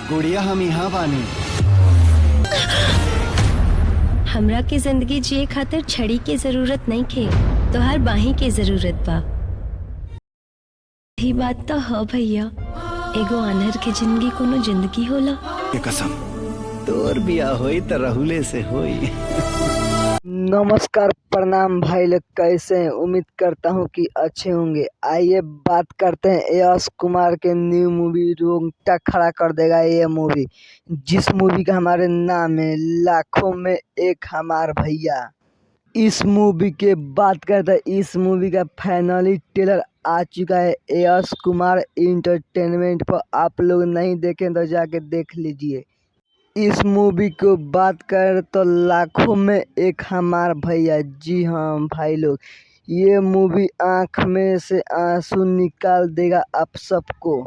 गुड़िया हम यहाँ बानी। हमरा के जिंदगी जिए खातिर छड़ी के जरूरत नहीं खे, तोहार बाही के जरूरत बा। ही बात तो ह भैया, एगो अनहर के जिंदगी कोनो जिंदगी होला। ये कसम तोर बिया होई त राहुले से होई। नमस्कार, प्रणाम भाई लोग, कैसे हैं? उम्मीद करता हूँ कि अच्छे होंगे। आइए बात करते हैं यश कुमार के न्यू मूवी रोंगटा खड़ा कर देगा ये मूवी, जिस मूवी का हमारे नाम है लाखों में एक हमार भैया। इस मूवी के बात करते हैं, इस मूवी का फाइनली ट्रेलर आ चुका है यश कुमार इंटरटेनमेंट पर। आप लोग नहीं देखें तो जाके देख लीजिए। इस मूवी को बात कर तो लाखों में एक हमार भैया। जी हाँ भाई लोग, ये मूवी आंख में से आंसू निकाल देगा आप सबको।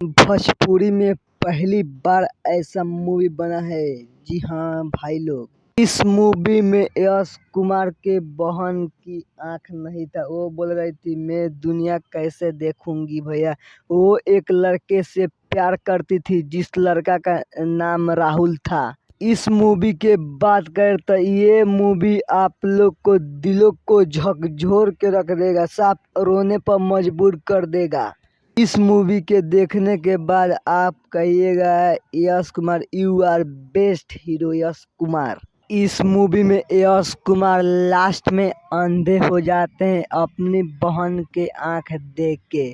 भोजपुरी में पहली बार ऐसा मूवी बना है। जी हाँ भाई लोग, इस मूवी में यश कुमार के बहन की आंख नहीं था, वो बोल रही थी मैं दुनिया कैसे देखूंगी भैया। वो एक लड़के से प्यार करती थी जिस लड़का का नाम राहुल था। इस मूवी के बात करें तो ये मूवी आप लोग को दिलों को झकझोर के रख देगा, साफ रोने पर मजबूर कर देगा। इस मूवी के देखने के बाद आप कहिएगा Yash Kumar you are best hero Yash Kumar. इस मूवी में यश कुमार लास्ट में अंधे हो जाते हैं अपनी बहन के आंख देख के।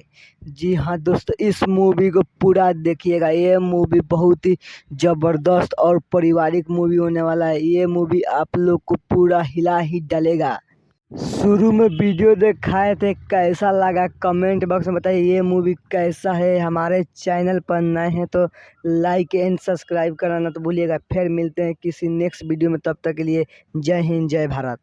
जी हाँ दोस्तों, इस मूवी को पूरा देखिएगा। ये मूवी बहुत ही जबरदस्त और पारिवारिक मूवी होने वाला है। ये मूवी आप लोग को पूरा हिला ही डालेगा। शुरू में वीडियो दिखाए थे, कैसा लगा कमेंट बॉक्स में बताइए। ये मूवी कैसा है? हमारे चैनल पर नए हैं तो लाइक एंड सब्सक्राइब करना तो भूलिएगा। फिर मिलते हैं किसी नेक्स्ट वीडियो में, तब तक के लिए जय हिंद जय भारत।